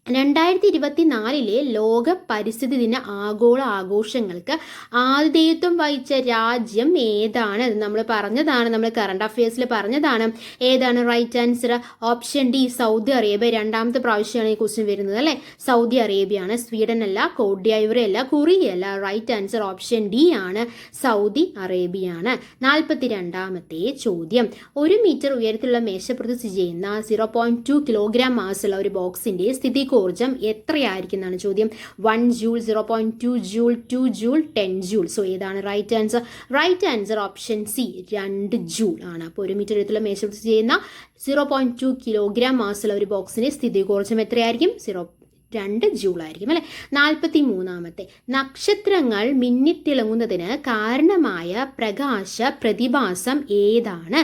2024 ലോക പരിസ്ഥിതി ദിന ആഗോള ആഘോഷങ്ങൾക്ക് ആതിഥേയത്വം വഹിച്ച രാജ്യം ഏതാണ്? അത് നമ്മൾ പറഞ്ഞതാണ്, നമ്മൾ കറണ്ട് അഫയേഴ്സിൽ പറഞ്ഞതാണ്. ഏതാണ് right answer? Option D, Saudi Arabia. രണ്ടാമത്തെ പ്രാവശ്യമാണ് ഈ ക്വസ്റ്റ്യൻ വരുന്നത് അല്ലേ. സൗദി അറേബ്യയാണ്, സ്വീഡൻ അല്ല, കോട്ട് ഡൈവറി അല്ല, കൊറിയ അല്ല. റൈറ്റ് ആൻസർ ഓപ്ഷൻ ഡി ആണ്, സൗദി അറേബ്യയാണ്. 42ാമത്തെ ചോദ്യം. 1 മീറ്റർ ഉയരത്തിലുള്ള മേശപ്പുറത്ത് സ്ഥിതി ചെയ്യുന്ന 0.2 കിലോഗ്രാം മാസുള്ള ഒരു ബോക്സിന്റെ സ്ഥിതി ഊർജ്ജം എത്രയായിരിക്കും എന്നാണ് ചോദ്യം. 1 joule, 0.2 joule, 2 joule, 10 joule. So ഏതാണ് right answer? Right answer option C, 2 joule ആണ്. അപ്പോൾ 1 മീറ്റർ ഉയരത്തിലുള്ള മേശപ്പുറത്ത് സ്ഥിതി ചെയ്യുന്ന 0.2 കിലോഗ്രാം മാസുള്ള ഒരു ബോക്സിന്റെ സ്ഥിതികോർജ്ജം എത്രയായിരിക്കും? 2 ജൂൾ ആയിരിക്കും അല്ലെ. 43ാമത്തെ. നക്ഷത്രങ്ങൾ മിന്നിത്തിളങ്ങുന്നതിന് കാരണമായ പ്രകാശ പ്രതിഭാസം ഏതാണ്?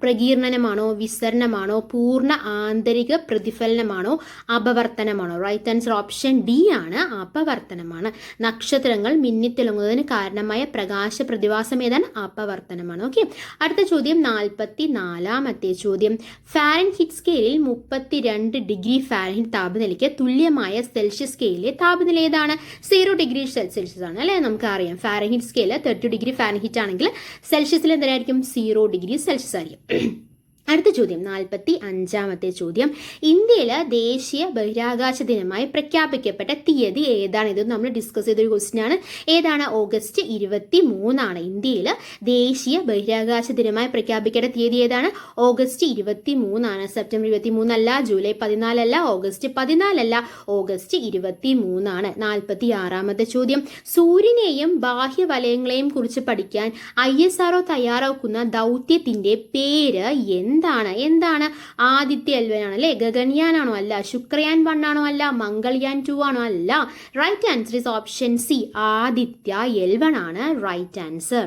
പ്രകീർണനമാണോ, വിസരണമാണോ, പൂർണ്ണ ആന്തരിക പ്രതിഫലനമാണോ, അപവർത്തനമാണോ? റൈറ്റ് ആൻസർ ഓപ്ഷൻ ഡി ആണ്, അപവർത്തനമാണ്. നക്ഷത്രങ്ങൾ മിന്നിത്തിളങ്ങുന്നതിന് കാരണമായ പ്രകാശ പ്രതിഭാസം ഏതാണ്? അപവർത്തനമാണ്. ഓക്കെ, അടുത്ത ചോദ്യം 44ാമത്തെ ചോദ്യം. ഫാരൻഹീറ്റ് സ്കെയിലിൽ 32 ഡിഗ്രി ഫാരൻഹീറ്റ് താപനിലയ്ക്ക് തുല്യമായ സെൽഷ്യസ് സ്കെയിലിലെ താപനില ഏതാണ്? 0 ഡിഗ്രി സെൽഷ്യസ് ആണ് അല്ലേ. നമുക്കറിയാം ഫാരൻഹീറ്റ് സ്കെയിൽ 30 ഡിഗ്രി ഫാരൻഹീറ്റ് ആണെങ്കിൽ സെൽഷ്യസിൽ എന്തായിരിക്കും? 0 ഡിഗ്രി സെൽഷ്യസ് ആയിരിക്കും. അടുത്ത ചോദ്യം 45ാമത്തെ ചോദ്യം. ഇന്ത്യയിലെ ദേശീയ ബഹിരാകാശ ദിനമായി പ്രഖ്യാപിക്കപ്പെട്ട തീയതി ഏതാണ്? ഇത് നമ്മൾ ഡിസ്കസ് ചെയ്തൊരു ക്വസ്റ്റ്യൻ ആണ്. ഏതാണ്? ഓഗസ്റ്റ് 23 ഇന്ത്യയിൽ ദേശീയ ബഹിരാകാശ ദിനമായി പ്രഖ്യാപിക്കേണ്ട തീയതി ഏതാണ്? ഓഗസ്റ്റ് 23 സെപ്റ്റംബർ 23 അല്ല, ജൂലൈ 14 അല്ല, ഓഗസ്റ്റ് 14 അല്ല, ഓഗസ്റ്റ് 23 46ാമത്തെ ചോദ്യം. സൂര്യനെയും ബാഹ്യവലയങ്ങളെയും കുറിച്ച് പഠിക്കാൻ ISRO തയ്യാറാക്കുന്ന ദൗത്യത്തിന്റെ പേര് എന്താണ്? ആദിത്യ L1 ആണ് അല്ലെ. ഗഗൻയാൻ ആണോ? അല്ല. ശുക്രയാൻ 1 ആണോ? അല്ല. മംഗൾയാൻ 2 ആണോ? അല്ല. Right answer is option C, Aditya L1 ആണ് റൈറ്റ് ആൻസർ.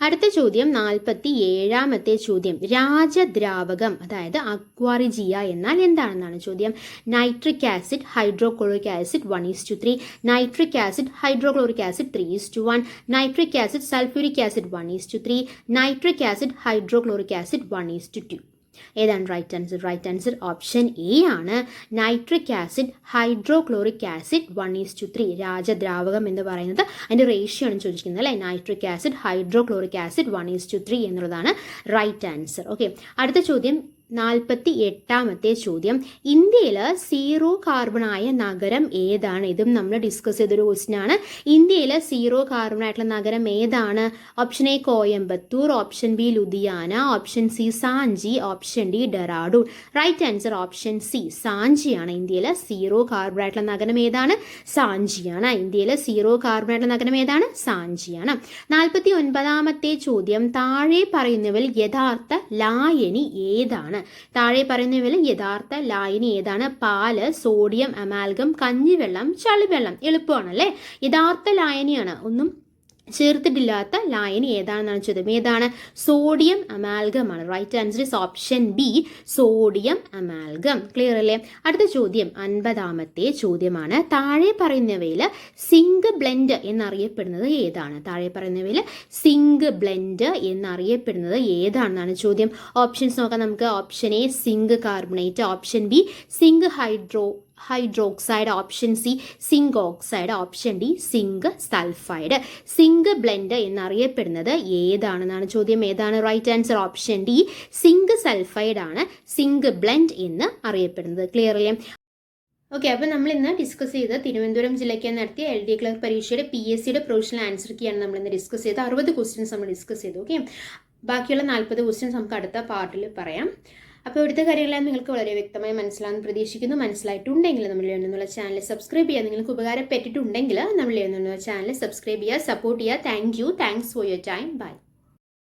അടുത്ത ചോദ്യം 47ാമത്തെ ചോദ്യം. രാജദ്രാവകം അതായത് അക്വാറിജിയ എന്നാൽ എന്താണെന്നാണ് ചോദ്യം. Nitric acid, hydrochloric acid 1:3, nitric acid, hydrochloric acid 3:1, nitric acid, sulphuric acid 1:3, nitric acid, hydrochloric acid 1:2. ഏതാണ് right answer? Right answer option A ആണ്, നൈട്രിക് ആസിഡ്, ഹൈഡ്രോക്ലോറിക് ആസിഡ് 1:3. രാജദ്രാവകം എന്ന് പറയുന്നത് അതിൻ്റെ റേഷ്യോ ആണ് ചോദിച്ചിരിക്കുന്നത് അല്ലേ. നൈട്രിക് ആസിഡ്, ഹൈഡ്രോക്ലോറിക് ആസിഡ് 1:3 എന്നുള്ളതാണ് റൈറ്റ് ആൻസർ. ഓക്കെ, അടുത്ത ചോദ്യം 48ാമത്തെ ചോദ്യം. ഇന്ത്യയിൽ സീറോ കാർബണായ നഗരം ഏതാണ്? ഇതും നമ്മൾ ഡിസ്കസ് ചെയ്തൊരു ക്വസ്റ്റ്യൻ ആണ്. ഇന്ത്യയിൽ സീറോ കാർബൺ ആയിട്ടുള്ള നഗരം ഏതാണ്? Option A Coimbatore, option B Ludhiana, option C Sanchi, option D Dehradun. Right answer option C, സാഞ്ചിയാണ്. ഇന്ത്യയിൽ സീറോ കാർബൺ ആയിട്ടുള്ള നഗരം ഏതാണ്? സാഞ്ചിയാണ്. ഇന്ത്യയിൽ സീറോ കാർബൺ ആയിട്ടുള്ള നഗരം ഏതാണ്? സാഞ്ചിയാണ്. 49ാമത്തെ ചോദ്യം. താഴെ പറയുന്നവരിൽ യഥാർത്ഥ ലായനി ഏതാണ്? താഴെ പറയുന്നവരിൽ യഥാർത്ഥ ലായനി ഏതാണ്? പാല്, സോഡിയം അമാൽഗം, കഞ്ഞിവെള്ളം, ചളിവെള്ളം. എളുപ്പമാണല്ലേ. യഥാർത്ഥ ലായനിയാണ്, ഒന്നും ചേർത്തിട്ടില്ലാത്ത ലായനി ഏതാണെന്നാണ് ചോദ്യം. ഏതാണ്? സോഡിയം അമാൽഗമാണ്. Right answer is option B, sodium amalgam. Clear അല്ലേ? അടുത്ത ചോദ്യം 50ാമത്തെ ചോദ്യമാണ്. താഴെ പറയുന്നവയിൽ സിങ്ക് ബ്ലെൻഡ് എന്നറിയപ്പെടുന്നത് ഏതാണ്? താഴെ പറയുന്നവയിൽ സിങ്ക് ബ്ലെൻഡ് എന്നറിയപ്പെടുന്നത് ഏതാണെന്നാണ് ചോദ്യം. ഓപ്ഷൻസ് നോക്കാം നമുക്ക്. Option A zinc carbonate, option B zinc hydroxide, option C zinc oxide, option D zinc sulphide. Zinc blende എന്നറിയപ്പെടുന്നത് ഏതാണെന്നാണ് ചോദ്യം. ഏതാണ് right answer? Option D zinc sulphide ആണ് സിങ്ക് ബ്ലെൻഡ് എന്ന് അറിയപ്പെടുന്നത്. ക്ലിയർ അല്ലേ? ഓക്കെ, അപ്പോൾ നമ്മൾ ഇന്ന് ഡിസ്കസ് ചെയ്ത് തിരുവനന്തപുരം ജില്ലയ്ക്ക് നടത്തിയ LD ക്ലർക്ക് പരീക്ഷയുടെ PSCയുടെ പ്രൊവിഷണൽ ആൻസർ കീയാണ് നമ്മൾ ഇന്ന് ഡിസ്കസ് ചെയ്ത്. 60 ക്വസ്റ്റ്യൻസ് നമ്മൾ ഡിസ്കസ് ചെയ്തു. ഓക്കെ, ബാക്കിയുള്ള 40 ക്വസ്റ്റ്യൻസ് നമുക്ക് അടുത്ത പാർട്ടിൽ പറയാം. അപ്പോൾ ഇവിടുത്തെ കാര്യങ്ങളെല്ലാം നിങ്ങൾക്ക് വളരെ വ്യക്തമായി മനസ്സിലാണെന്ന് പ്രതീക്ഷിക്കുന്നു. മനസ്സിലായിട്ടുണ്ടെങ്കിൽ നമ്മൾ എന്നുള്ള ചാനൽ സബ്സ്ക്രൈബ് ചെയ്യുക. നിങ്ങൾക്ക് ഉപകാരപ്പെട്ടിട്ടുണ്ടെങ്കിൽ നമ്മൾ എന്നുള്ള ചാനൽ സബ്സ്ക്രൈബ് ചെയ്യുക, സപ്പോർട്ട് ചെയ്യുക. Thanks for your time. By.